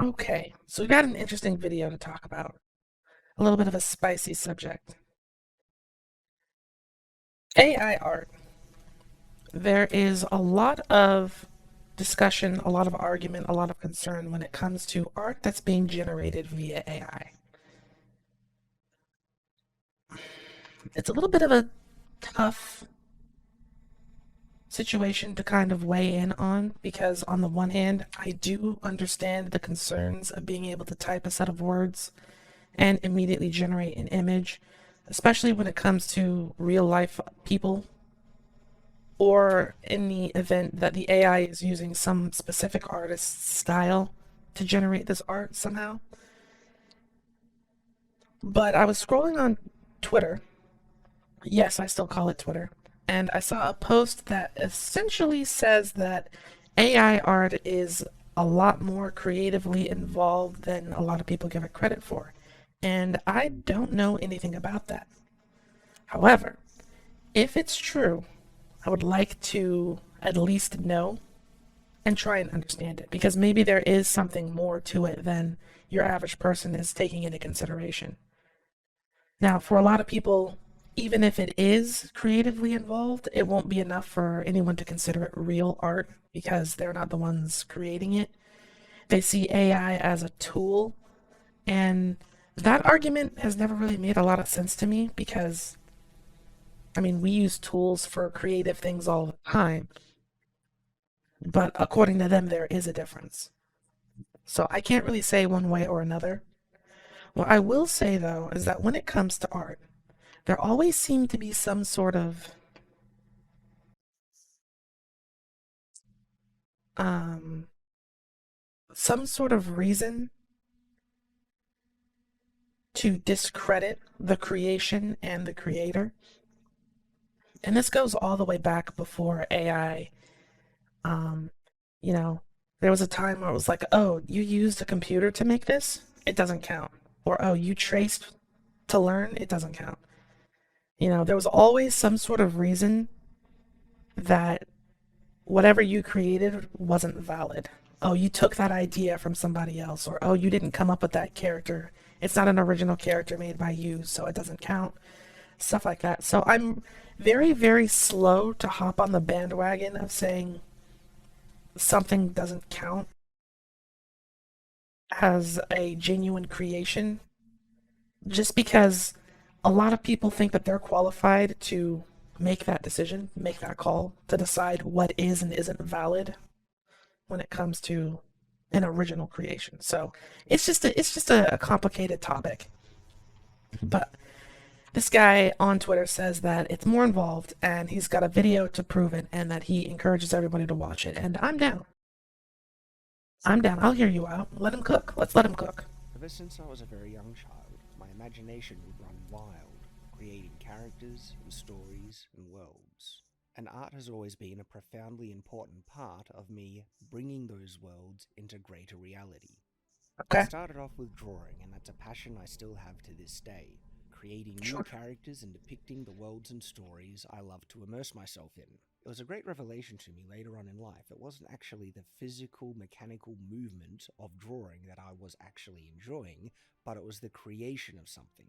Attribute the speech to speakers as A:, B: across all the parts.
A: Okay, so we got an interesting video to talk about. A little bit of a spicy subject. AI art. There is a lot of discussion, a lot of argument, a lot of concern when it comes to art that's being generated via AI. It's a little bit of a tough situation to kind of weigh in on because, on the one hand, I do understand the concerns of being able to type a set of words and immediately generate an image, especially when it comes to real life people, or in the event that the AI is using some specific artist's style to generate this art somehow. But I was scrolling on Twitter. Yes, I still call it Twitter. And I saw a post that essentially says that AI art is a lot more creatively involved than a lot of people give it credit for. And I don't know anything about that. However, if it's true, I would like to at least know and try and understand it, because maybe there is something more to it than your average person is taking into consideration. Now, for a lot of people, even if it is creatively involved, it won't be enough for anyone to consider it real art because they're not the ones creating it. They see AI as a tool, and that argument has never really made a lot of sense to me because, I mean, we use tools for creative things all the time, but according to them, there is a difference. So I can't really say one way or another. What I will say, though, is that when it comes to art, there always seems to be um, some sort of reason to discredit the creation and the creator. And this goes all the way back before AI. Um, you know, there was a time where it was like, oh, you used a computer to make this? It doesn't count. Or, oh, you traced to learn? It doesn't count. There was always some sort of reason that whatever you created wasn't valid. Oh, you took that idea from somebody else, or oh, you didn't come up with that character. It's not an original character made by you, so it doesn't count. Stuff like that. So I'm very, very slow to hop on the bandwagon of saying something doesn't count as a genuine creation, just because a lot of people think that they're qualified to make that decision, make that call, to decide what is and isn't valid when it comes to an original creation. So it's just a complicated topic. But this guy on Twitter says that it's more involved and he's got a video to prove it and that he encourages everybody to watch it. And I'm down. I'm down. I'll hear you out. Let him cook. Let's let him cook.
B: Ever since I was a very young child, my imagination would run wild, creating characters and stories and worlds. And art has always been a profoundly important part of me bringing those worlds into greater reality. It
A: Okay.
B: started off with drawing, and that's a passion I still have to this day, creating new
A: Sure.
B: characters and depicting the worlds and stories I love to immerse myself in. It was a great revelation to me later on in life. It wasn't actually the physical, mechanical movement of drawing that I was actually enjoying, but it was the creation of something.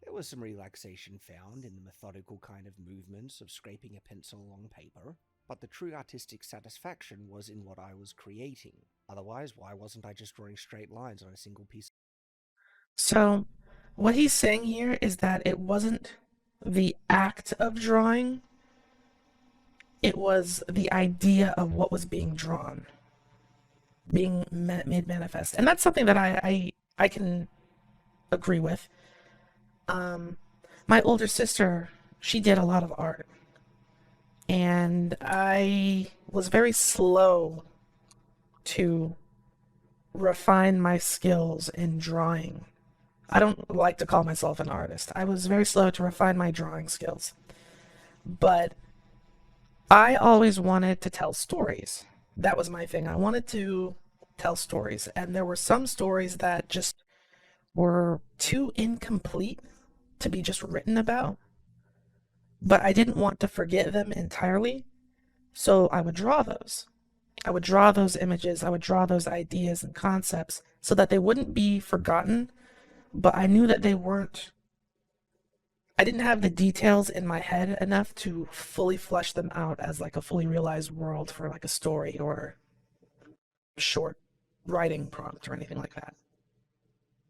B: There was some relaxation found in the methodical kind of movements of scraping a pencil along paper, but the true artistic satisfaction was in what I was creating. Otherwise, why wasn't I just drawing straight lines on a single piece?
A: So, what he's saying here is that it wasn't the act of drawing, it was the idea of what was being drawn, being made manifest. And that's something that I can agree with. Um, my older sister, she did a lot of art, and I was very slow to refine my skills in drawing. I don't like to call myself an artist. I was very slow to refine my drawing skills. But I always wanted to tell stories. That was my thing. I wanted to tell stories. And there were some stories that just were too incomplete to be just written about. But I didn't want to forget them entirely. So I would draw those. I would draw those images, I would draw those ideas and concepts so that they wouldn't be forgotten, but I knew that they weren't, I didn't have the details in my head enough to fully flesh them out as like a fully realized world for like a story or short writing prompt or anything like that.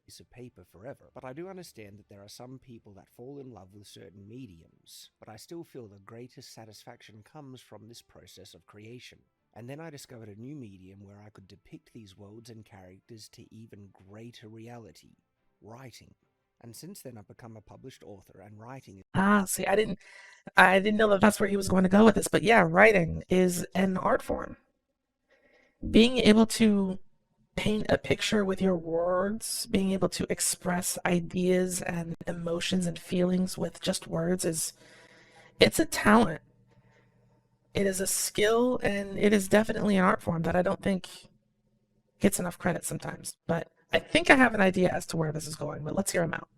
B: Piece of paper forever, but I do understand that there are some people that fall in love with certain mediums, but I still feel the greatest satisfaction comes from this process of creation. And then I discovered a new medium where I could depict these worlds and characters to even greater reality: writing. And since then I've become a published author, and writing is
A: See, I didn't know that that's where he was going to go with this, but yeah, writing is an art form. Being able to paint a picture with your words, being able to express ideas and emotions and feelings with just words it's a talent. It is a skill, and it is definitely an art form that I don't think gets enough credit sometimes. But I think I have an idea as to where this is going, but let's hear him out.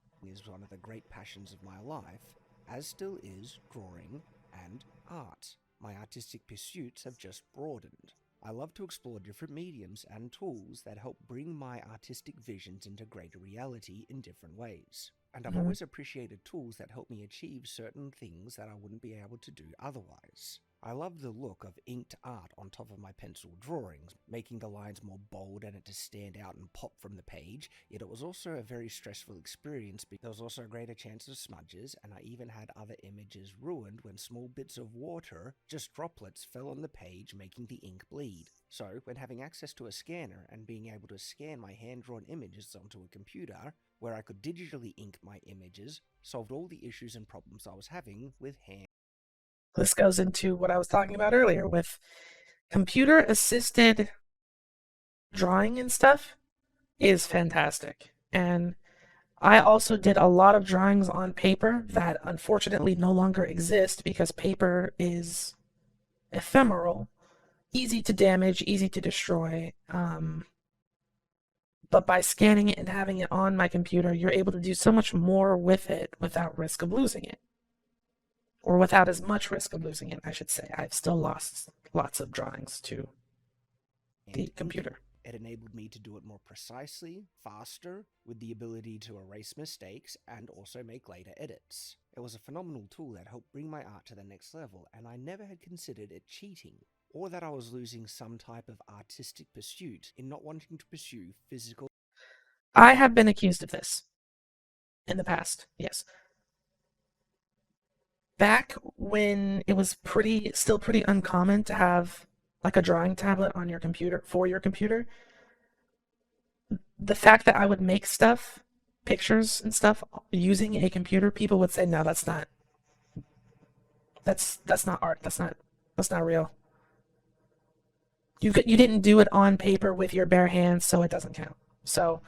B: one of the great passions of my life, as still is drawing and art. My artistic pursuits have just broadened. I love to explore different mediums and tools that help bring my artistic visions into greater reality in different ways. And I've
A: Mhm.
B: always appreciated tools that help me achieve certain things that I wouldn't be able to do otherwise. I love the look of inked art on top of my pencil drawings, making the lines more bold and it to stand out and pop from the page, yet it was also a very stressful experience because there was also a greater chance of smudges, and I even had other images ruined when small bits of water, just droplets, fell on the page, making the ink bleed. So, when having access to a scanner and being able to scan my hand-drawn images onto a computer, where I could digitally ink my images, solved all the issues and problems I was having with hand.
A: This goes into what I was talking about earlier with computer assisted drawing and stuff is fantastic. And I also did a lot of drawings on paper that unfortunately no longer exist because paper is ephemeral, easy to damage, easy to destroy. But by scanning it and having it on my computer, you're able to do so much more with it without risk of losing it. Or without as much risk of losing it, I should say. I've still lost lots of drawings to the computer.
B: It enabled me to do it more precisely, faster, with the ability to erase mistakes and also make later edits. It was a phenomenal tool that helped bring my art to the next level, and I never had considered it cheating, or that I was losing some type of artistic pursuit in not wanting to pursue physical.
A: I have been accused of this in the past, yes. Back when it was still pretty uncommon to have like a drawing tablet on your computer, for your computer, the fact that I would make stuff, pictures and stuff using a computer, people would say, "No, that's not art. That's not real. You didn't do it on paper with your bare hands, so it doesn't count." So,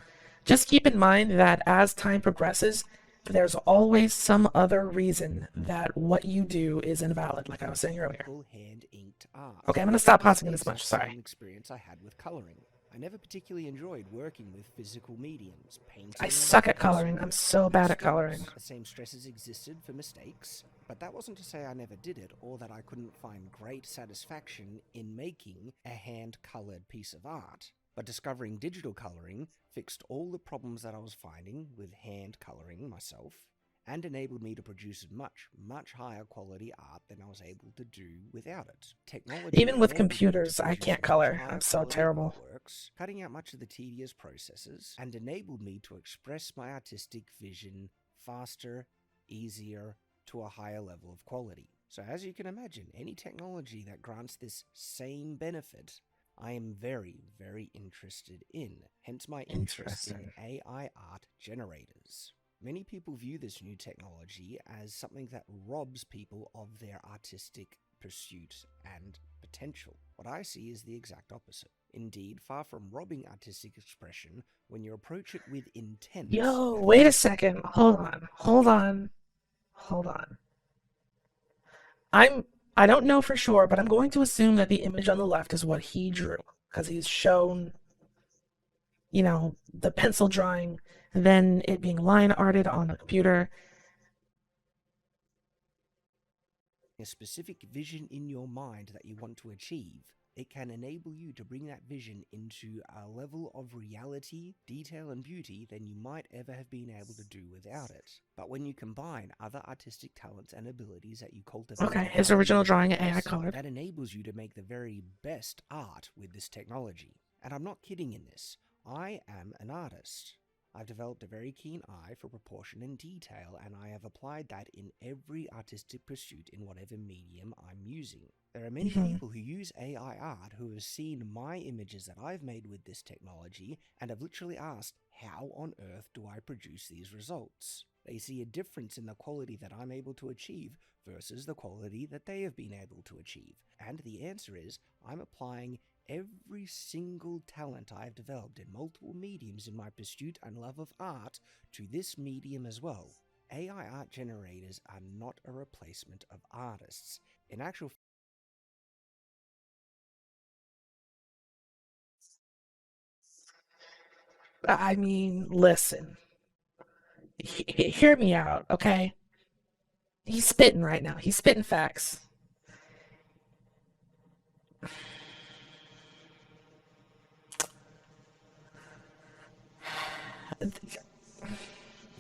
A: just keep in mind that as time progresses, there's always some other reason that what you do is invalid, like I was saying earlier.
B: Hand inked art.
A: Okay, I'm gonna stop pausing this much. Sorry.
B: Experience I had with coloring. I never particularly enjoyed working with physical mediums, painting.
A: I suck at coloring. I'm so bad at coloring.
B: The same stresses existed for mistakes, but that wasn't to say I never did it or that I couldn't find great satisfaction in making a hand-colored piece of art. But discovering digital coloring fixed all the problems that I was finding with hand coloring myself, and enabled me to produce much, much higher quality art than I was able to do without it. Technology,
A: even with computers, I can't color. I'm so terrible.
B: Works, cutting out much of the tedious processes, and enabled me to express my artistic vision faster, easier, to a higher level of quality. So as you can imagine, any technology that grants this same benefit, I am very, very interested in, hence my interest in AI art generators. Many people view this new technology as something that robs people of their artistic pursuit and potential. What I see is the exact opposite. Indeed, far from robbing artistic expression, when you approach it with intent...
A: Yo, wait a second. Hold on. I don't know for sure, but I'm going to assume that the image on the left is what he drew, because he's shown, the pencil drawing, then it being line arted on the computer.
B: A specific vision in your mind that you want to achieve, It can enable you to bring that vision into a level of reality, detail, and beauty than you might ever have been able to do without it. But when you combine other artistic talents and abilities that you cultivate,
A: Okay, his original drawing AI colored.
B: that enables you to make the very best art with this technology. And I'm not kidding in this. I am an artist. I've developed a very keen eye for proportion and detail, and I have applied that in every artistic pursuit in whatever medium I'm using. There are many people who use AI art who have seen my images that I've made with this technology and have literally asked, how on earth do I produce these results? They see a difference in the quality that I'm able to achieve versus the quality that they have been able to achieve. And the answer is, I'm applying every single talent I have developed in multiple mediums in my pursuit and love of art to this medium as well. AI art generators are not a replacement of artists. In actual
A: I mean, listen, hear me out, okay? He's spitting right now. He's spitting facts.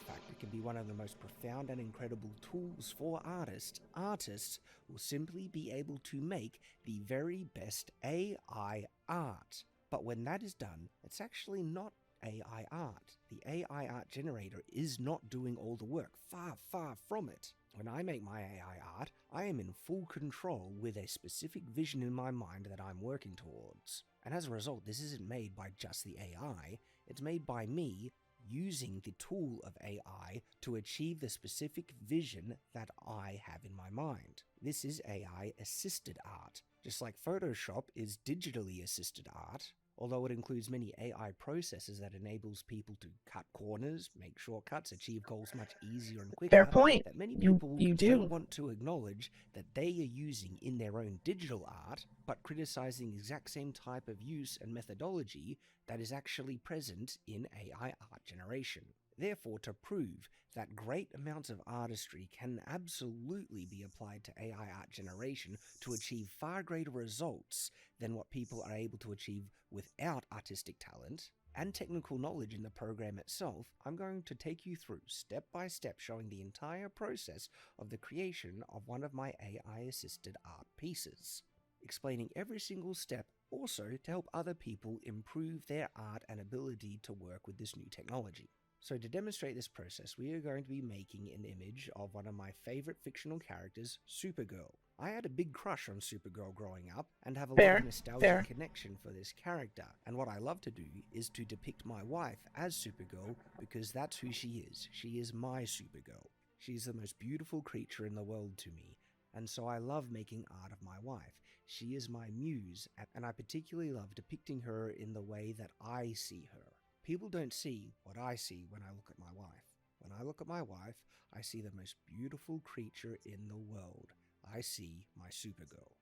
B: fact, it can be one of the most profound and incredible tools for artists. Artists will simply be able to make the very best AI art. But when that is done, it's actually not AI art. The AI art generator is not doing all the work. Far, far from it. When I make my AI art, I am in full control with a specific vision in my mind that I'm working towards. And as a result, this isn't made by just the AI, it's made by me using the tool of AI to achieve the specific vision that I have in my mind. This is AI assisted art. Just like Photoshop is digitally assisted art, although it includes many AI processes that enables people to cut corners, make shortcuts, achieve goals much easier and quicker,
A: Fair point.
B: that many
A: You
B: people
A: you do.
B: don't want to acknowledge that they are using in their own digital art, but criticizing the exact same type of use and methodology that is actually present in AI art generation. Therefore, to prove that great amounts of artistry can absolutely be applied to AI art generation to achieve far greater results than what people are able to achieve without artistic talent and technical knowledge in the program itself, I'm going to take you through step by step showing the entire process of the creation of one of my AI assisted art pieces, explaining every single step also to help other people improve their art and ability to work with this new technology. So to demonstrate this process, we are going to be making an image of one of my favorite fictional characters, Supergirl. I had a big crush on Supergirl growing up and have a lot of
A: Fair.
B: nostalgic
A: Fair.
B: connection for this character. And what I love to do is to depict my wife as Supergirl because that's who she is. She is my Supergirl. She's the most beautiful creature in the world to me. And so I love making art of my wife. She is my muse, and I particularly love depicting her in the way that I see her. People don't see what I see when I look at my wife. When I look at my wife, I see the most beautiful creature in the world. I see my Supergirl.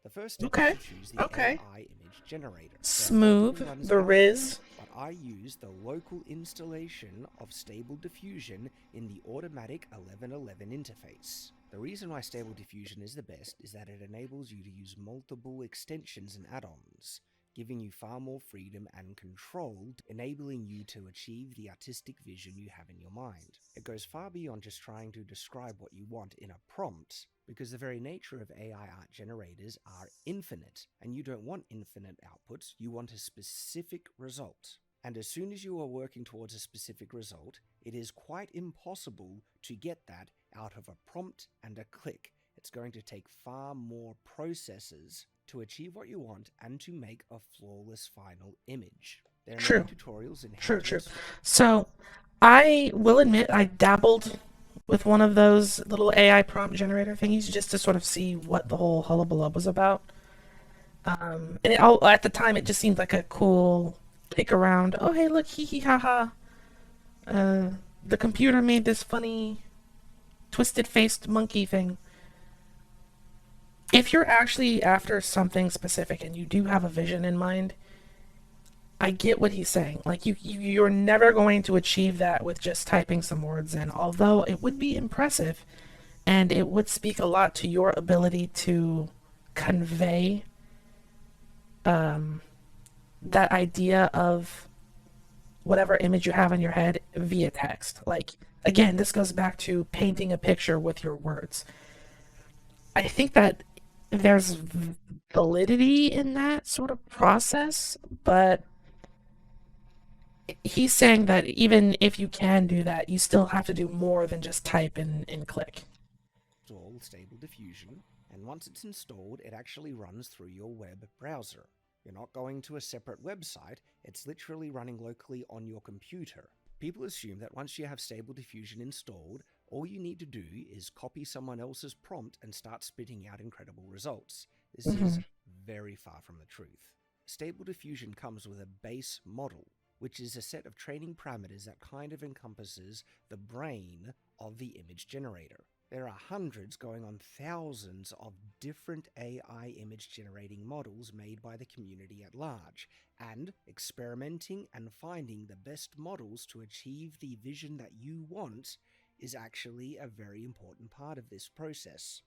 B: The first step
A: Okay.
B: is to choose the
A: Okay.
B: AI image generator.
A: Smooth.
B: There are multiple
A: The
B: ones out
A: Riz.
B: there, but I use the local installation of Stable Diffusion in the automatic 1111 interface. The reason why Stable Diffusion is the best is that it enables you to use multiple extensions and add-ons, giving you far more freedom and control, enabling you to achieve the artistic vision you have in your mind. It goes far beyond just trying to describe what you want in a prompt, because the very nature of AI art generators are infinite, and you don't want infinite outputs, you want a specific result. And as soon as you are working towards a specific result, it is quite impossible to get that out of a prompt and a click. It's going to take far more processes to achieve what you want and to make a flawless final image. There are
A: True.
B: many tutorials in how
A: True,
B: to
A: true. So, I will admit I dabbled with one of those little AI prompt generator thingies just to sort of see what the whole hullabaloo was about. And at the time, it just seemed like a cool pick around. Oh, hey, look, hee hee ha ha. The computer made this funny twisted faced monkey thing. If you're actually after something specific and you do have a vision in mind, I get what he's saying. Like you're never going to achieve that with just typing some words in. Although it would be impressive, and it would speak a lot to your ability to convey um, that idea of whatever image you have in your head via text. Like, again, this goes back to painting a picture with your words. I think that there's validity in that sort of process, but he's saying that even if you can do that, you still have to do more than just type and click.
B: Install Stable Diffusion, and once it's installed, it actually runs through your web browser. You're not going to a separate website, it's literally running locally on your computer. People assume that once you have Stable Diffusion installed, all you need to do is copy someone else's prompt and start spitting out incredible results. This is very far from the truth. Stable Diffusion comes with a base model, which is a set of training parameters that kind of encompasses the brain of the image generator. There are hundreds, going on thousands, of different AI image generating models made by the community at large, and experimenting and finding the best models to achieve the vision that you want is actually a very important part of this process.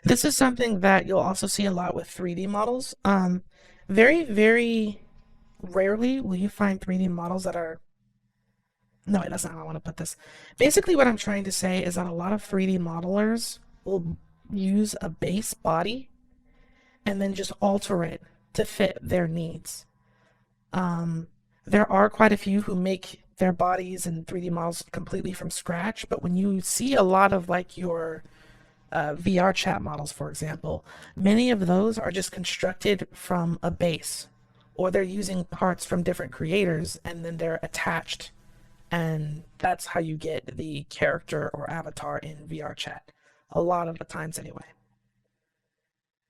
A: This is something that you'll also see a lot with 3D models. Very, very rarely will you find 3D models that are. No, that's not how I want to put this. Basically, what I'm trying to say is that a lot of 3D modelers will use a base body and then just alter it to fit their needs. Um, there are quite a few who make their bodies and 3D models completely from scratch, but when you see a lot of like your VR chat models, for example, many of those are just constructed from a base, or they're using parts from different creators and then they're attached, and that's how you get the character or avatar in VR chat. A lot of the times, anyway.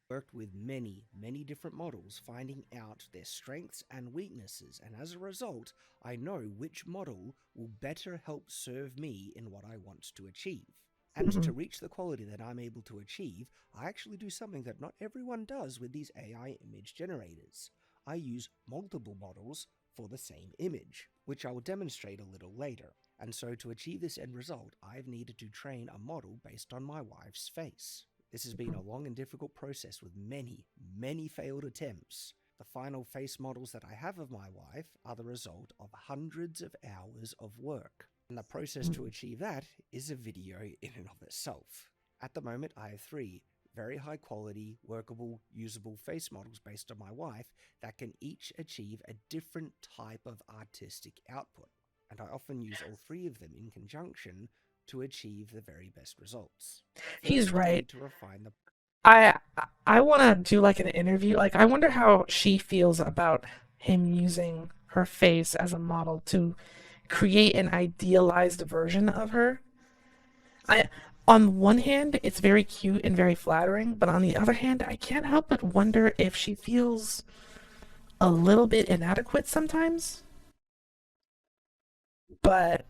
B: Worked with many, many different models, finding out their strengths and weaknesses, and as a result, I know which model will better help serve me in what I want to achieve. And to reach the quality that I'm able to achieve, I actually do something that not everyone does with these AI image generators. I use multiple models for the same image, which I will demonstrate a little later. And so to achieve this end result, I've needed to train a model based on my wife's face. This has been a long and difficult process with many, many failed attempts. The final face models that I have of my wife are the result of hundreds of hours of work. And the process to achieve that is a video in and of itself. At the moment, I have 3 very high quality, workable, usable face models based on my wife that can each achieve a different type of artistic output. And I often use all 3 of them in conjunction to achieve the very best results.
A: He's
B: First, I
A: right.
B: need to refine the
A: I I want to do like an interview. Like, I wonder how she feels about him using her face as a model to create an idealized version of her. I, on one hand, it's very cute and very flattering, but on the other hand, I can't help but wonder if she feels a little bit inadequate sometimes. But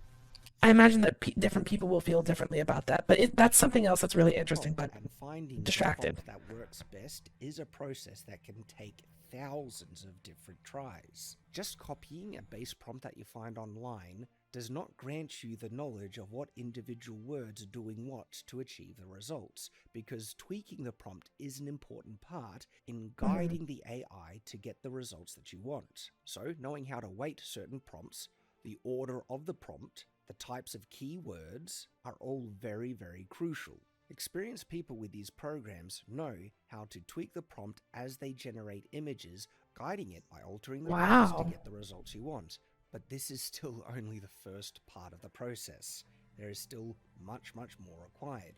A: I imagine that different people will feel differently about that. But that's something else that's really interesting, but
B: and finding the
A: distracted.
B: prompt that works best is a process that can take thousands of different tries. Just copying a base prompt that you find online does not grant you the knowledge of what individual words are doing what to achieve the results, because tweaking the prompt is an important part in guiding the AI to get the results that you want. So, knowing how to weight certain prompts, the order of the prompt, the types of keywords are all very, very crucial. Experienced people with these programs know how to tweak the prompt as they generate images, guiding it by altering the prompts to
A: Wow.
B: get the results you want. But this is still only the first part of the process. There is still much, much more required,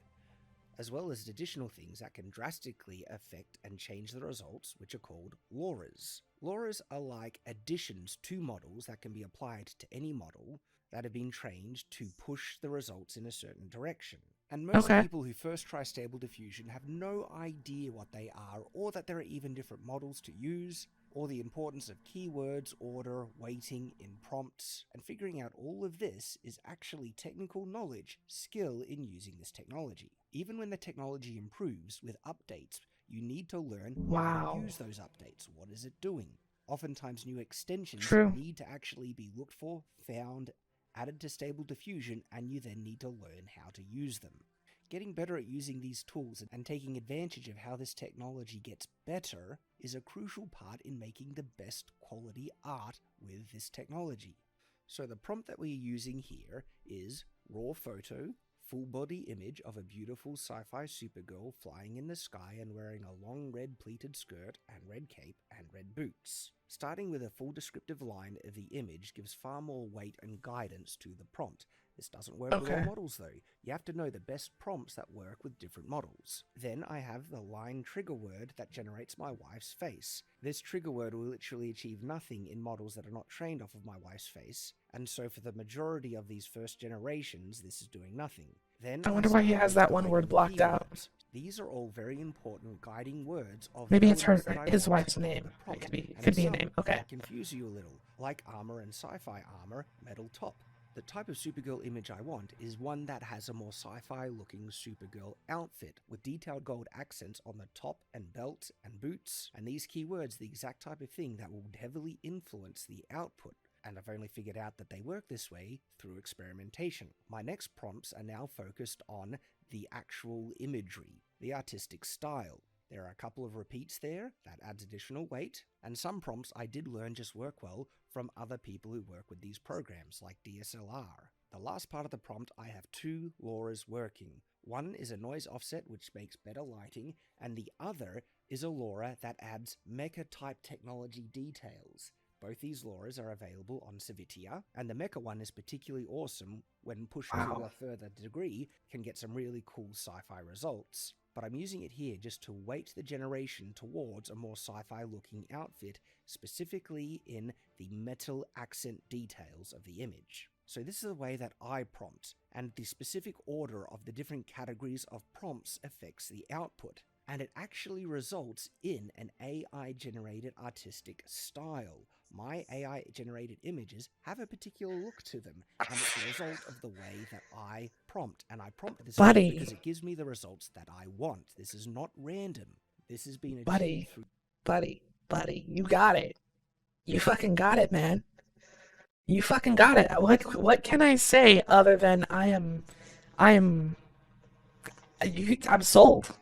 B: as well as additional things that can drastically affect and change the results, which are called LoRAs. LoRAs are like additions to models that can be applied to any model that have been trained to push the results in a certain direction. And most
A: Okay.
B: people who first try Stable Diffusion have no idea what they are, or that there are even different models to use, or the importance of keywords, order, weighting in prompts, and figuring out all of this is actually technical knowledge, skill in using this technology. Even when the technology improves with updates, you need to learn how to
A: Wow.
B: use those updates. What is it doing? Oftentimes new extensions
A: True.
B: need to actually be looked for, found, added to Stable Diffusion, and you then need to learn how to use them. Getting better at using these tools and taking advantage of how this technology gets better is a crucial part in making the best quality art with this technology. So the prompt that we're using here is raw photo, full body image of a beautiful sci-fi supergirl flying in the sky and wearing a long red pleated skirt and red cape and red boots. Starting with a full descriptive line of the image gives far more weight and guidance to the prompt. This doesn't work with all
A: Okay.
B: models though. You have to know the best prompts that work with different models. Then I have the line trigger word that generates my wife's face. This trigger word will literally achieve nothing in models that are not trained off of my wife's face, and so for the majority of these first generations, this is doing nothing. Then
A: I
B: I
A: wonder why he
B: start
A: has
B: with
A: that one
B: guiding
A: word blocked out.
B: keywords. These are all very important guiding words of the
A: Maybe it's
B: elements that I
A: his
B: want
A: wife's
B: in
A: name.
B: the
A: It
B: prompt,
A: could
B: and
A: be a
B: some
A: name. Okay.
B: might confuse you a little, like armor and sci-fi armor, metal top. The type of Supergirl image I want is one that has a more sci-fi looking Supergirl outfit with detailed gold accents on the top and belt and boots, and these keywords the exact type of thing that will heavily influence the output. And I've only figured out that they work this way through experimentation. My next prompts are now focused on the actual imagery, the artistic style. There are a couple of repeats there, that adds additional weight, and some prompts I did learn just work well from other people who work with these programs, like DSLR. The last part of the prompt, I have two LoRa's working. One is a noise offset which makes better lighting, and the other is a LoRa that adds mecha-type technology details. Both these LoRa's are available on Civitia, and the mecha one is particularly awesome when pushed to
A: Wow.
B: a further degree, can get some really cool sci-fi results. But I'm using it here just to weight the generation towards a more sci-fi looking outfit, specifically in the metal accent details of the image. So this is the way that I prompt, and the specific order of the different categories of prompts affects the output. And it actually results in an AI-generated artistic style. My AI-generated images have a particular look to them, and it's a result of the way that I prompt. And I prompt this way because
A: Buddy.
B: it gives me the results that I want. This is not random. This has been achieved
A: Buddy.
B: through...
A: Buddy. You got it. You fucking got it, man. You fucking got it. What can I say other than I am I'm sold.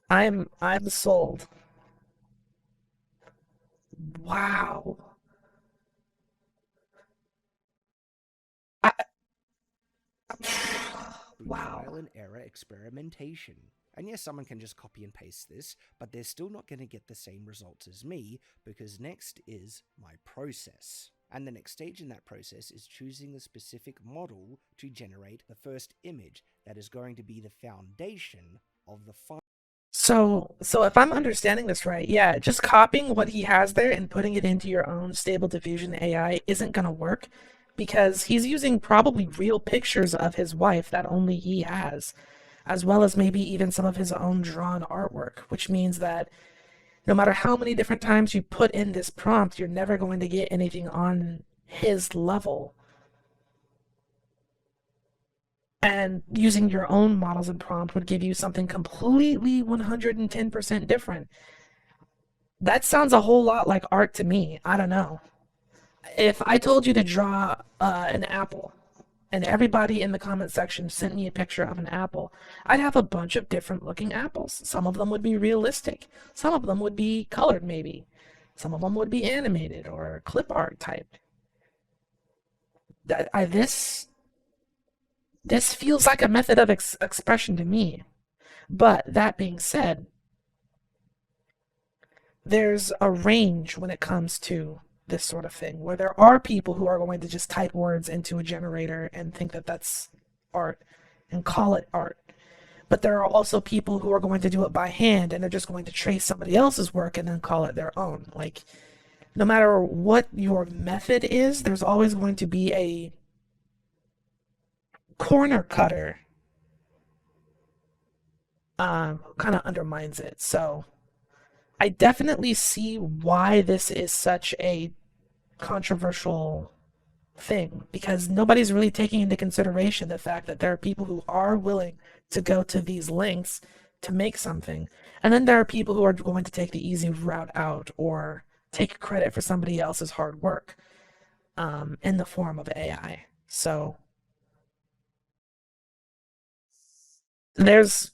A: I'm sold. Wow. I,
B: through
A: wow.
B: trial and error experimentation. And yes, someone can just copy and paste this, but they're still not going to get the same results as me, because next is my process. And the next stage in that process is choosing the specific model to generate the first image that is going to be the foundation of the final.
A: So if I'm understanding this right, yeah, just copying what he has there and putting it into your own Stable Diffusion AI isn't gonna work because he's using probably real pictures of his wife that only he has, as well as maybe even some of his own drawn artwork, which means that no matter how many different times you put in this prompt, you're never going to get anything on his level. And using your own models and prompt would give you something completely 110% different. That sounds a whole lot like art to me. I don't know. If I told you to draw an apple and everybody in the comment section sent me a picture of an apple, I'd have a bunch of different looking apples. Some of them would be realistic, some of them would be colored, maybe, some of them would be animated or clip art type. This feels like a method of expression to me. But that being said, there's a range when it comes to this sort of thing where there are people who are going to just type words into a generator and think that that's art and call it art. But there are also people who are going to do it by hand and they're just going to trace somebody else's work and then call it their own. Like, no matter what your method is, there's always going to be a corner cutter kind of undermines it. So I definitely see why this is such a controversial thing because nobody's really taking into consideration the fact that there are people who are willing to go to these lengths to make something. And then there are people who are going to take the easy route out or take credit for somebody else's hard work in the form of AI. So there's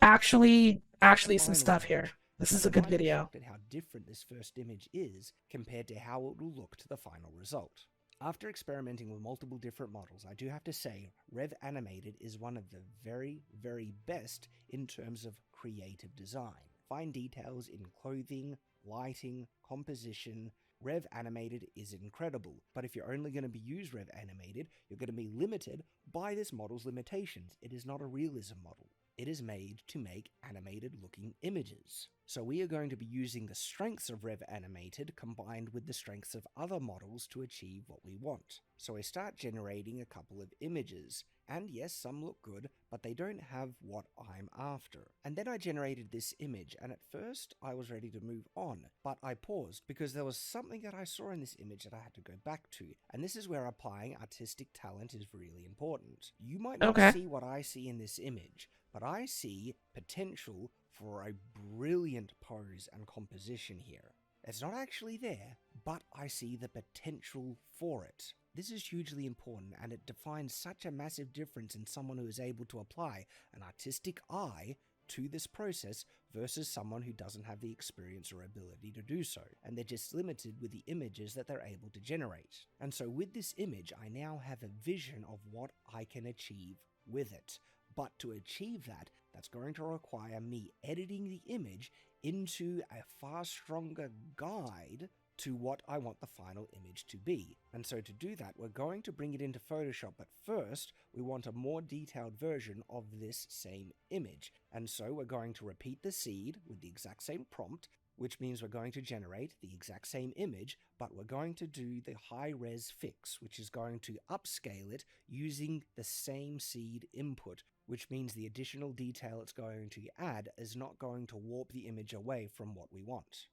A: actually actually some
B: Final
A: stuff
B: image.
A: here. This
B: And
A: is a
B: I'm
A: good
B: kind of
A: video.
B: shocked at how different this first image is compared to how it will look to the final result. After experimenting with multiple different models, I do have to say Rev Animated is one of the very, very best in terms of creative design. Fine details in clothing, lighting, composition. Rev Animated is incredible, but if you're only going to use Rev Animated, you're going to be limited by this model's limitations. It is not a realism model. It is made to make animated looking images. So we are going to be using the strengths of Rev Animated combined with the strengths of other models to achieve what we want. So I start generating a couple of images, and yes, some look good, but they don't have what I'm after. And then I generated this image, and at first I was ready to move on, but I paused because there was something that I saw in this image that I had to go back to. And this is where applying artistic talent is really important. You might not
A: Okay.
B: see what I see in this image, but I see potential for a brilliant pose and composition here. It's not actually there, but I see the potential for it. This is hugely important, and it defines such a massive difference in someone who is able to apply an artistic eye to this process versus someone who doesn't have the experience or ability to do so, and they're just limited with the images that they're able to generate. And so with this image, I now have a vision of what I can achieve with it. But to achieve that, that's going to require me editing the image into a far stronger guide to what I want the final image to be. And so to do that, we're going to bring it into Photoshop, but first we want a more detailed version of this same image. And so we're going to repeat the seed with the exact same prompt, which means we're going to generate the exact same image, but we're going to do the high-res fix, which is going to upscale it using the same seed input, which means the additional detail it's going to add is not going to warp the image away from what we want.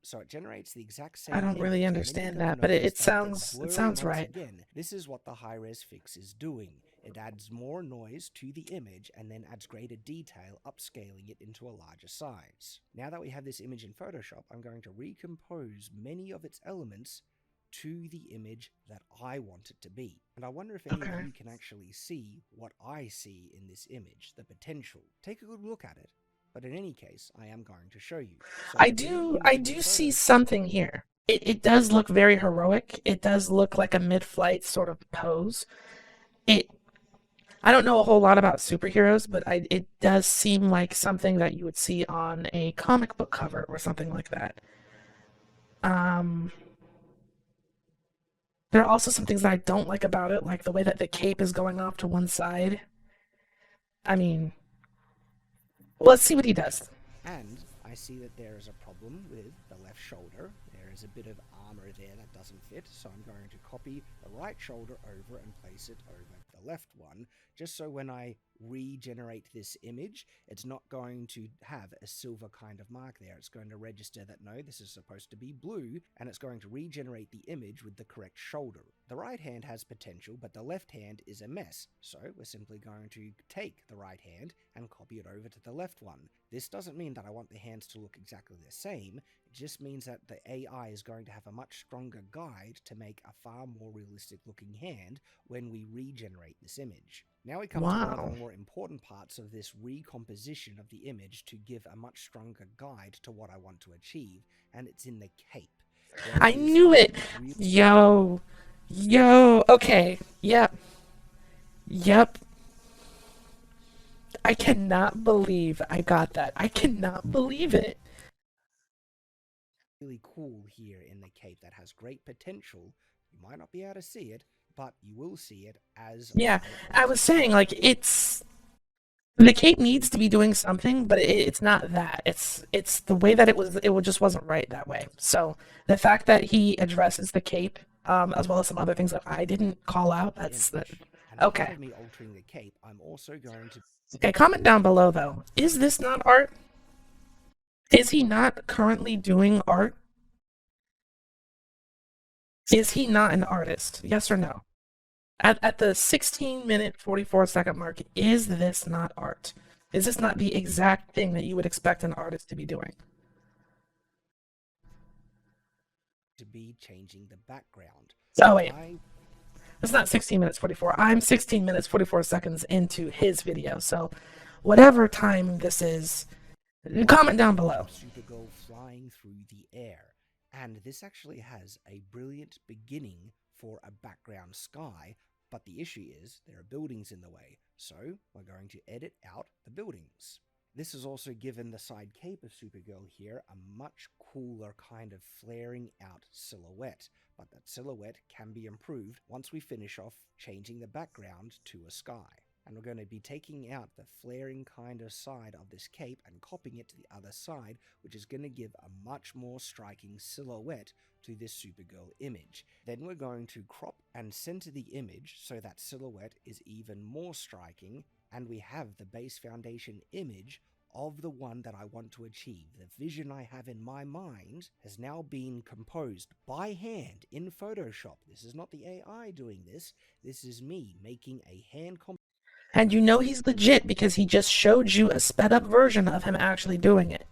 B: So it generates the exact same
A: I don't
B: image,
A: really
B: and then you're
A: understand
B: going to
A: that, but
B: notice
A: it
B: that it's
A: sounds
B: blurry once
A: right.
B: again. This is what the high-res fix is doing. It adds more noise to the image and then adds greater detail, upscaling it into a larger size. Now that we have this image in Photoshop, I'm going to recompose many of its elements to the image that I want it to be. And I wonder if any of
A: Okay.
B: you can actually see what I see in this image, the potential. Take a good look at it. But in any case, I am going to show you. So
A: I
B: to bring the
A: do
B: image
A: I
B: into
A: do see
B: Photoshop,
A: something here. It does look very heroic. It does look like a mid-flight sort of pose. It I don't know a whole lot about superheroes, but it does seem like something that you would see on a comic book cover or something like that. Um, there are also some things that I don't like about it, like the way that the cape is going off to one side. I mean, let's see what he does.
B: and I see that there is a problem with the left shoulder. There is a bit of armor there that doesn't fit, so I'm going to copy the right shoulder over and place it over the left one, just so when I regenerate this image, it's not going to have a silver kind of mark there. It's going to register that no, this is supposed to be blue, and it's going to regenerate the image with the correct shoulder. The right hand has potential, but the left hand is a mess, so we're simply going to take the right hand and copy it over to the left one. This doesn't mean that I want the hands to look exactly the same, it just means that the AI is going to have a much stronger guide to make a far more realistic looking hand when we regenerate this image. Now we come to one of
A: Wow.
B: the more important parts of this recomposition of the image to give a much stronger guide to what I want to achieve, and it's in the cape.
A: I knew it. Yo. Yo. Okay. Yep. Yep. I cannot believe I got that. I cannot believe it.
B: Really cool here in the cape that has great potential. You might not be able to see it, but you will see it as
A: Yeah, I was saying like it's the cape needs to be doing something, but it's not that. It's the way that just wasn't right that way. So the fact that he addresses the cape, as well as some other things that I didn't call out, that's that.
B: image. And as part
A: Okay.
B: of me altering the cape, I'm also going to
A: Okay, comment down below though. Is this not art? Is he not currently doing art? Is he not an artist? Yes or no? At the 16-minute 44-second mark, is this not art? Is this not the exact thing that you would expect an artist to be doing?
B: be changing the background.
A: Oh wait, it's not 16 minutes 44. I'm 16 minutes 44 seconds into his video, so whatever time this is, Comment down below.
B: Supergirl flying through the air. And this actually has a brilliant beginning for a background sky, but the issue is there are buildings in the way, so we're going to edit out the buildings. This has also given the side cape of Supergirl here a much cooler kind of flaring out silhouette, but that silhouette can be improved once we finish off changing the background to a sky. And we're going to be taking out the flaring kind of side of this cape and copying it to the other side, which is going to give a much more striking silhouette to this Supergirl image. Then we're going to crop and center the image so that silhouette is even more striking, and we have the base foundation image of the one that I want to achieve. The vision I have in my mind has now been composed by hand in Photoshop. This is not the AI doing this. This is me making a hand
A: And you know he's legit because he just showed you a sped up version of him actually doing it.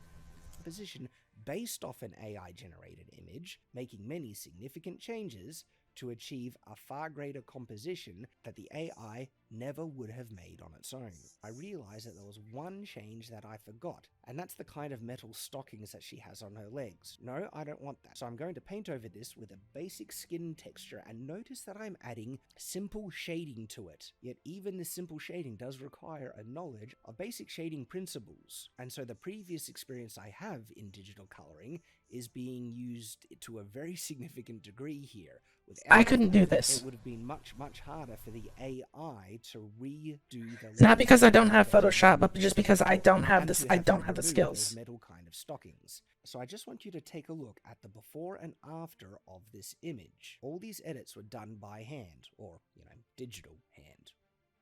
B: composition based off an AI generated image, making many significant changes to achieve a far greater composition that the AI never would have made on its own. I realized that there was one change that I forgot, and that's the kind of metal stockings that she has on her legs. No, I don't want that. So I'm going to paint over this with a basic skin texture, and notice that I'm adding simple shading to it. Yet even this simple shading does require a knowledge of basic shading principles. And so the previous experience I have in digital coloring is being used to a very significant degree here.
A: I couldn't do this.
B: It would have been much, much harder for the AI to redo the...
A: Not because I don't have Photoshop, but just because I don't have this. I don't have the skills.
B: Metal kind of stockings. So I just want you to take a look at the before and after of this image. All these edits were done by hand, or, digital hand.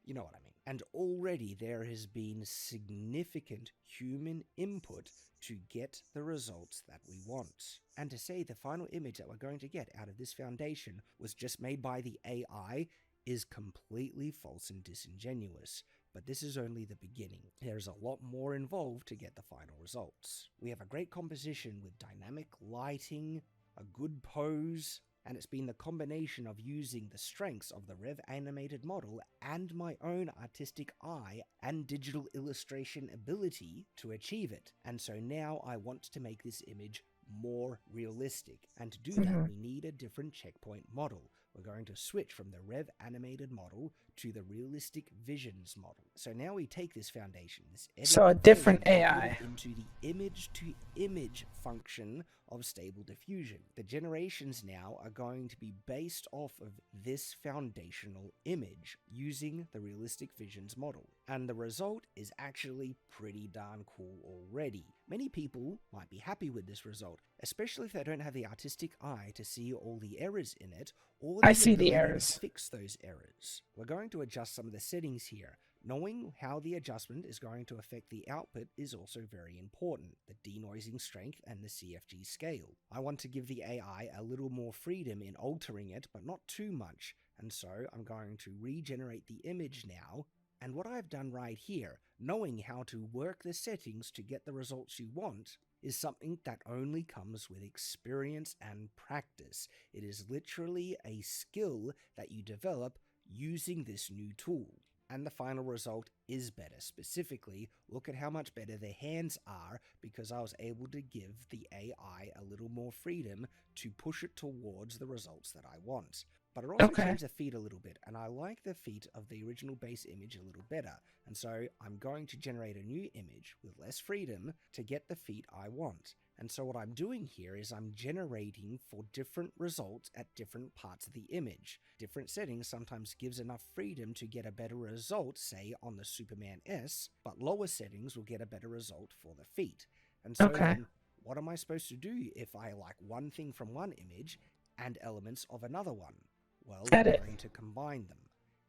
B: You know what I mean. And already there has been significant human input to get the results that we want. And to say the final image that we're going to get out of this foundation was just made by the AI is completely false and disingenuous. But this is only the beginning. There's a lot more involved to get the final results. We have a great composition with dynamic lighting, a good pose, and it's been the combination of using the strengths of the Rev animated model and my own artistic eye and digital illustration ability to achieve it. And so now I want to make this image more realistic, and to do that we need a different checkpoint model. We're going to switch from the Rev animated model to the realistic visions model. So now we take this foundation,
A: so a different AI,
B: into the image to image function of Stable Diffusion. The generations now are going to be based off of this foundational image using the realistic visions model. And the result is actually pretty darn cool already. Many people might be happy with this result, especially if they don't have the artistic eye to see all the errors in it, or
A: I see the errors.
B: Fix those errors. We're going to adjust some of the settings here. Knowing how the adjustment is going to affect the output is also very important, the denoising strength and the CFG scale. I want to give the AI a little more freedom in altering it, but not too much, and so I'm going to regenerate the image now. And what I've done right here, knowing how to work the settings to get the results you want, is something that only comes with experience and practice. It is literally a skill that you develop using this new tool. And the final result is better. Specifically, look at how much better the hands are because I was able to give the AI a little more freedom to push it towards the results that I want. But it also changed the feet a little bit, and I like the feet of the original base image a little better. And so I'm going to generate a new image with less freedom to get the feet I want. And so what I'm doing here is I'm generating for different results at different parts of the image. Different settings sometimes gives enough freedom to get a better result, say on the Superman S, but lower settings will get a better result for the feet. And so then, what am I supposed to do if I like one thing from one image and elements of another one? Well, we're going to combine them,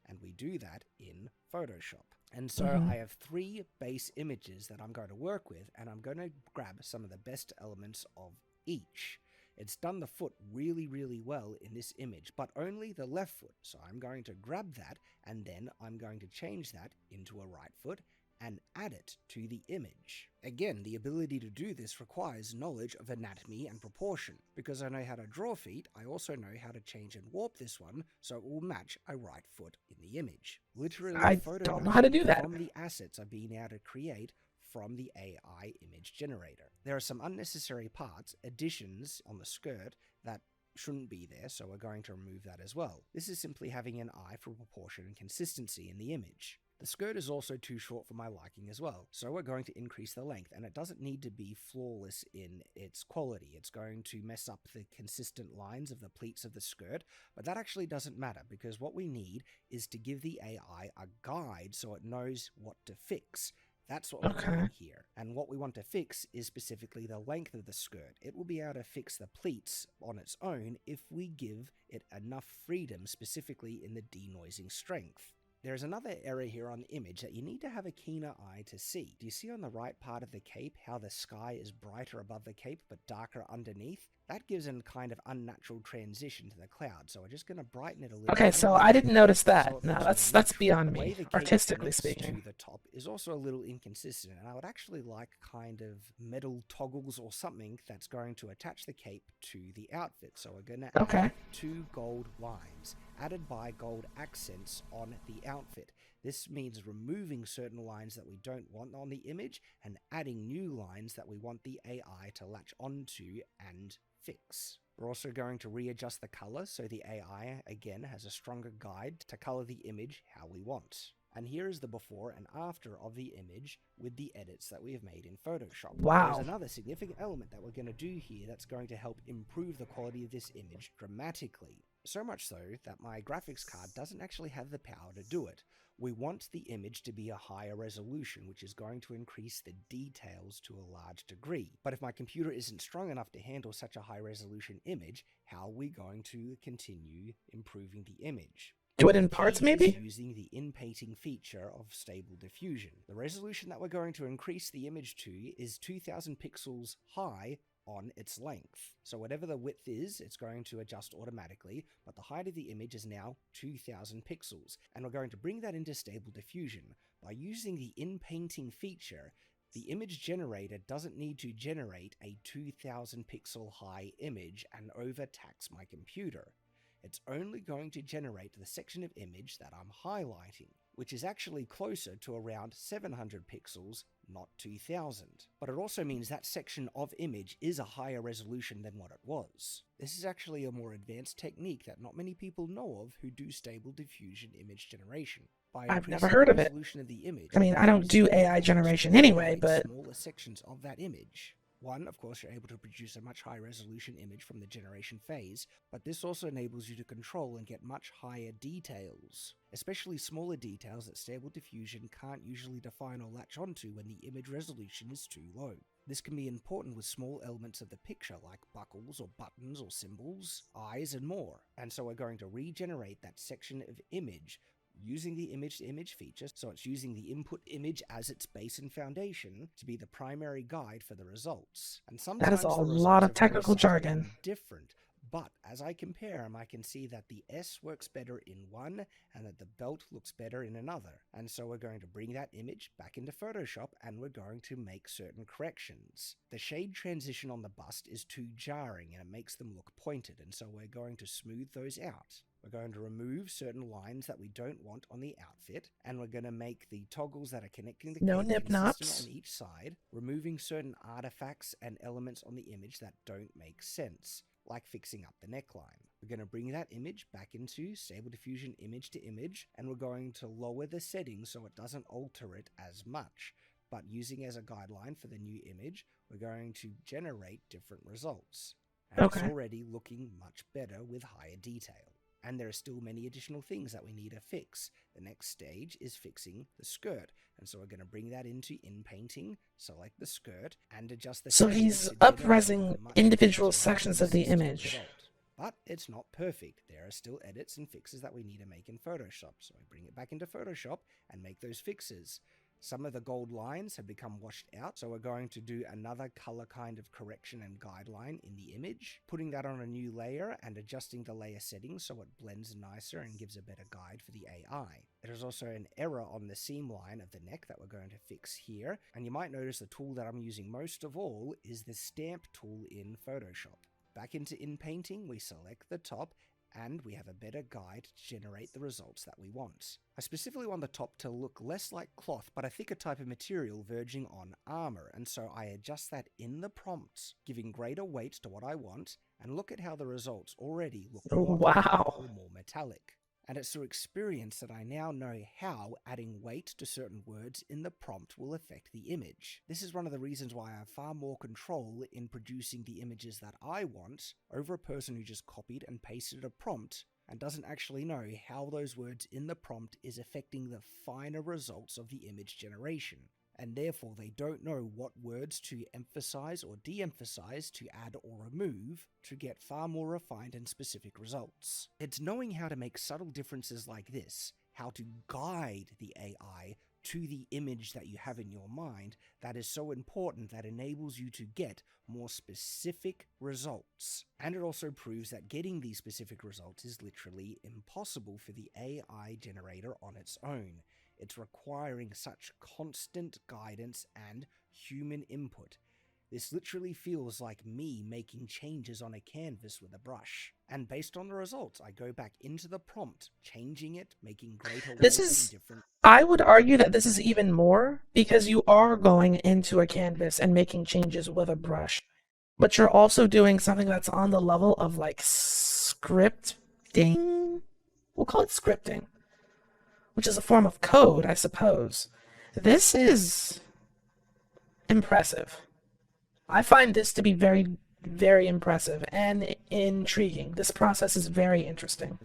B: and we do that in Photoshop. And so I have 3 base images that I'm going to work with, and I'm going to grab some of the best elements of each. It's done the foot really, really well in this image, but only the left foot. So I'm going to grab that, and then I'm going to change that into a right foot and add it to the image. Again, the ability to do this requires knowledge of anatomy and proportion. Because I know how to draw feet, I also know how to change and warp this one so it will match a right foot in the image. Literally,
A: I don't know how to do that.
B: From the assets I've been able to create from the AI image generator. There are some unnecessary parts, additions on the skirt that shouldn't be there, so we're going to remove that as well. This is simply having an eye for proportion and consistency in the image. The skirt is also too short for my liking as well, so we're going to increase the length, and it doesn't need to be flawless in its quality. It's going to mess up the consistent lines of the pleats of the skirt, but that actually doesn't matter, because what we need is to give the AI a guide so it knows what to fix. That's what we're doing here. And what we want to fix is specifically the length of the skirt. It will be able to fix the pleats on its own if we give it enough freedom, specifically in the denoising strength. There's another error here on the image that you need to have a keener eye to see. Do you see on the right part of the cape how the sky is brighter above the cape but darker underneath? That gives a kind of unnatural transition to the cloud, so we're just going to brighten it a little.
A: Okay, so I didn't notice that. No, that's beyond me, artistically speaking.
B: To the top is also a little inconsistent, and I would actually like kind of metal toggles or something that's going to attach the cape to the outfit. So we're going to add 2 gold lines added by gold accents on the outfit. This means removing certain lines that we don't want on the image and adding new lines that we want the AI to latch onto and fix. We're also going to readjust the color so the AI again has a stronger guide to color the image how we want. And here is the before and after of the image with the edits that we have made in Photoshop.
A: Wow.
B: There's another significant element that we're going to do here that's going to help improve the quality of this image dramatically. So much so that my graphics card doesn't actually have the power to do it. We want the image to be a higher resolution, which is going to increase the details to a large degree. But if my computer isn't strong enough to handle such a high resolution image, how are we going to continue improving the image?
A: Do it in parts, maybe?
B: Using the in-painting feature of Stable Diffusion. The resolution that we're going to increase the image to is 2000 pixels high on its length. So whatever the width is, it's going to adjust automatically, but the height of the image is now 2000 pixels. And we're going to bring that into Stable Diffusion. By using the in-painting feature, the image generator doesn't need to generate a 2000 pixel high image and overtax my computer. It's only going to generate the section of image that I'm highlighting, which is actually closer to around 700 pixels, not 2000. But it also means that section of image is a higher resolution than what it was. This is actually a more advanced technique that not many people know of who do Stable Diffusion image generation.
A: I've never heard of it.
B: Of the image,
A: I mean, I don't do AI generation anyway, but
B: smaller sections of that image. One, of course, you're able to produce a much higher resolution image from the generation phase, but this also enables you to control and get much higher details, especially smaller details that Stable Diffusion can't usually define or latch onto when the image resolution is too low. This can be important with small elements of the picture like buckles or buttons or symbols, eyes and more, and so we're going to regenerate that section of image using the image-to-image feature, so it's using the input image as its base and foundation to be the primary guide for the results. And sometimes
A: that is a lot of technical jargon.
B: Different, but as I compare them, I can see that the S works better in one and that the belt looks better in another. And so we're going to bring that image back into Photoshop and we're going to make certain corrections. The shade transition on the bust is too jarring and it makes them look pointed, and so we're going to smooth those out. We're going to remove certain lines that we don't want on the outfit, and we're going to make the toggles that are connecting the
A: no
B: cape
A: nip-nops
B: consistent on each side, removing certain artifacts and elements on the image that don't make sense, like fixing up the neckline. We're going to bring that image back into Stable Diffusion image to image, and we're going to lower the settings so it doesn't alter it as much. But using as a guideline for the new image, we're going to generate different results. And it's already looking much better with higher detail. And there are still many additional things that we need to fix. The next stage is fixing the skirt. And so we're going to bring that into in-painting, select the skirt, and adjust the...
A: So he's up-resing individual sections of the image.
B: But it's not perfect. There are still edits and fixes that we need to make in Photoshop. So I bring it back into Photoshop and make those fixes. Some of the gold lines have become washed out, so we're going to do another color kind of correction and guideline in the image, putting that on a new layer and adjusting the layer settings so it blends nicer and gives a better guide for the AI. There's also an error on the seam line of the neck that we're going to fix here, and you might notice the tool that I'm using most of all is the stamp tool in Photoshop. Back into in-painting, we select the top, and we have a better guide to generate the results that we want. I specifically want the top to look less like cloth, but a thicker type of material verging on armor, and so I adjust that in the prompts, giving greater weight to what I want, and look at how the results already look more
A: Wow.
B: or more metallic. And it's through experience that I now know how adding weight to certain words in the prompt will affect the image. This is one of the reasons why I have far more control in producing the images that I want over a person who just copied and pasted a prompt and doesn't actually know how those words in the prompt is affecting the finer results of the image generation. And therefore they don't know what words to emphasize or de-emphasize, to add or remove, to get far more refined and specific results. It's knowing how to make subtle differences like this, how to guide the AI to the image that you have in your mind, that is so important, that enables you to get more specific results. And it also proves that getting these specific results is literally impossible for the AI generator on its own. It's requiring such constant guidance and human input. This literally feels like me making changes on a canvas with a brush. And based on the results, I go back into the prompt, changing it, making greater
A: This
B: weight
A: is,
B: and different.
A: I would argue that this is even more because you are going into a canvas and making changes with a brush, but you're also doing something that's on the level of like scripting. We'll call it scripting, which is a form of code, I suppose. This is impressive. I find this to be very, very impressive and intriguing. This process is very interesting.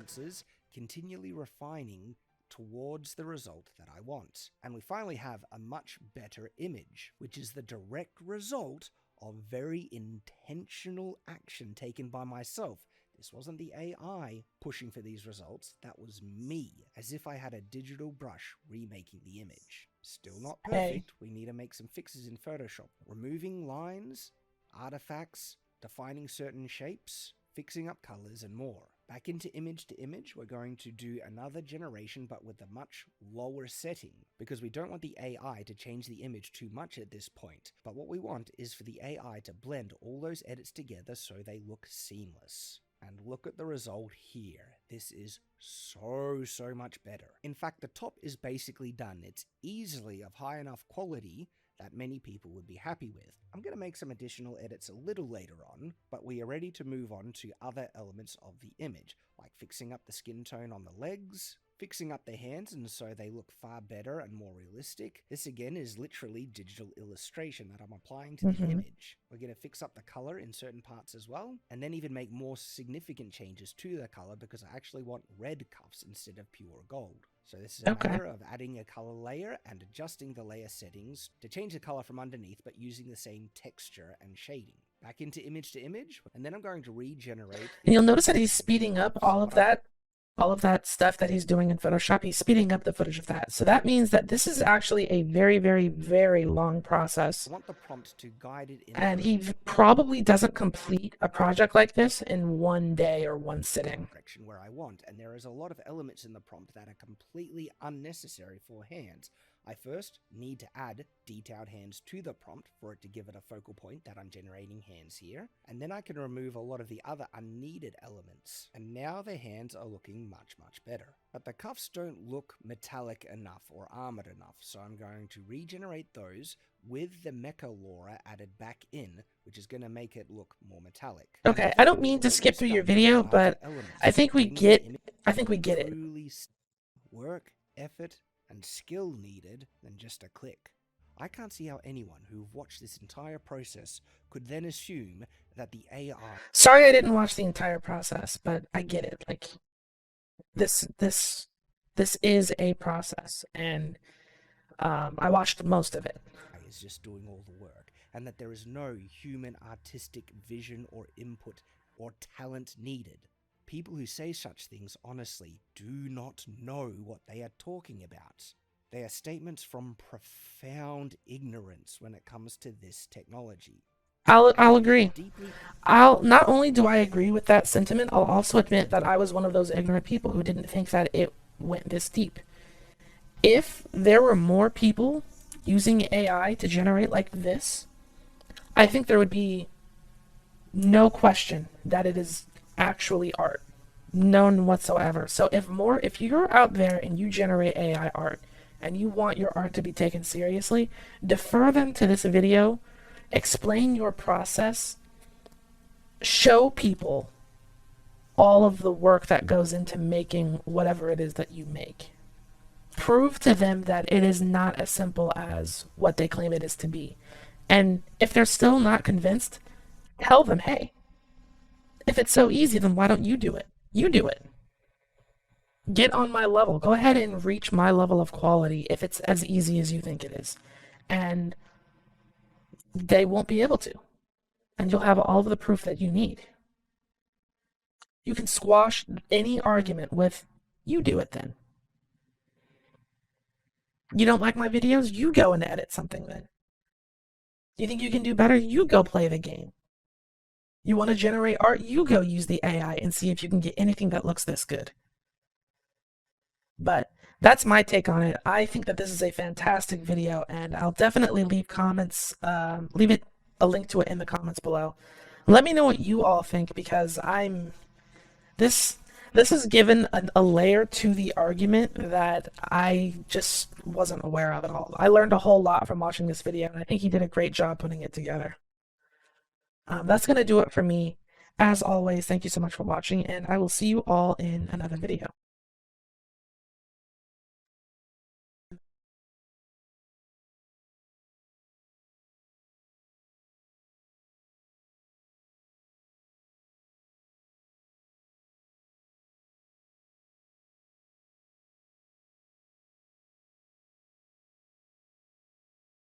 B: Continually refining towards the result that I want. And we finally have a much better image, which is the direct result of very intentional action taken by myself. This wasn't the AI pushing for these results, that was me, as if I had a digital brush remaking the image. Still not perfect, we need to make some fixes in Photoshop. Removing lines, artifacts, defining certain shapes, fixing up colors, and more. Back into image to image, we're going to do another generation but with a much lower setting, because we don't want the AI to change the image too much at this point, but what we want is for the AI to blend all those edits together so they look seamless. And look at the result here. This is so much better. In fact, the top is basically done. It's easily of high enough quality that many people would be happy with. I'm going to make some additional edits a little later on, but we are ready to move on to other elements of the image, like fixing up the skin tone on the legs, fixing up the hands and so they look far better and more realistic. This again is literally digital illustration that I'm applying to the image. We're going to fix up the color in certain parts as well, and then even make more significant changes to the color because I actually want red cuffs instead of pure gold. So this is a matter of adding a color layer and adjusting the layer settings to change the color from underneath, but using the same texture and shading. Back into image to image, and then I'm going to regenerate.
A: And you'll notice that he's speeding up all of that stuff that he's doing in Photoshop. He's speeding up the footage of that. So that means that this is actually a very, very, very long process.
B: I want the prompt to guide it in,
A: and he probably doesn't complete a project like this in one day or one sitting.
B: Direction where I want, and there is a lot of elements in the prompt that are completely unnecessary for hands. I first need to add detailed hands to the prompt for it to give it a focal point that I'm generating hands here, and then I can remove a lot of the other unneeded elements. And now the hands are looking much better. But the cuffs don't look metallic enough or armored enough, so I'm going to regenerate those with the Mecha LoRa added back in, which is going to make it look more metallic.
A: Okay, I don't mean to skip through your video, but I think we get it.
B: Work, effort, and skill needed than just a click. I can't see how anyone who watched this entire process could then assume that the AI...
A: Sorry I didn't watch the entire process, but I get it. Like, this is a process, and I watched most of it.
B: ...is just doing all the work, and that there is no human artistic vision or input or talent needed. People who say such things honestly do not know what they are talking about. They are statements from profound ignorance when it comes to this technology.
A: I'll agree. Not only do I agree with that sentiment, I'll also admit that I was one of those ignorant people who didn't think that it went this deep. If there were more people using AI to generate like this, I think there would be no question that it is actually art. None whatsoever. So if you're out there and you generate AI art and you want your art to be taken seriously, defer them to this video, explain your process, show people all of the work that goes into making whatever it is that you make. Prove to them that it is not as simple as what they claim it is to be. And if they're still not convinced, tell them, hey, if it's so easy, then why don't you do it? You do it. Get on my level. Go ahead and reach my level of quality if it's as easy as you think it is. And they won't be able to. And you'll have all of the proof that you need. You can squash any argument with, you do it then. You don't like my videos? You go and edit something then. You think you can do better? You go play the game. You want to generate art? You go use the AI and see if you can get anything that looks this good. But that's my take on it. I think that this is a fantastic video, and I'll definitely leave comments, leave a link to it in the comments below. Let me know what you all think, because this has given a layer to the argument that I just wasn't aware of at all. I learned a whole lot from watching this video, and I think he did a great job putting it together. That's going to do it for me. As always, thank you so much for watching, and I will see you all in another video.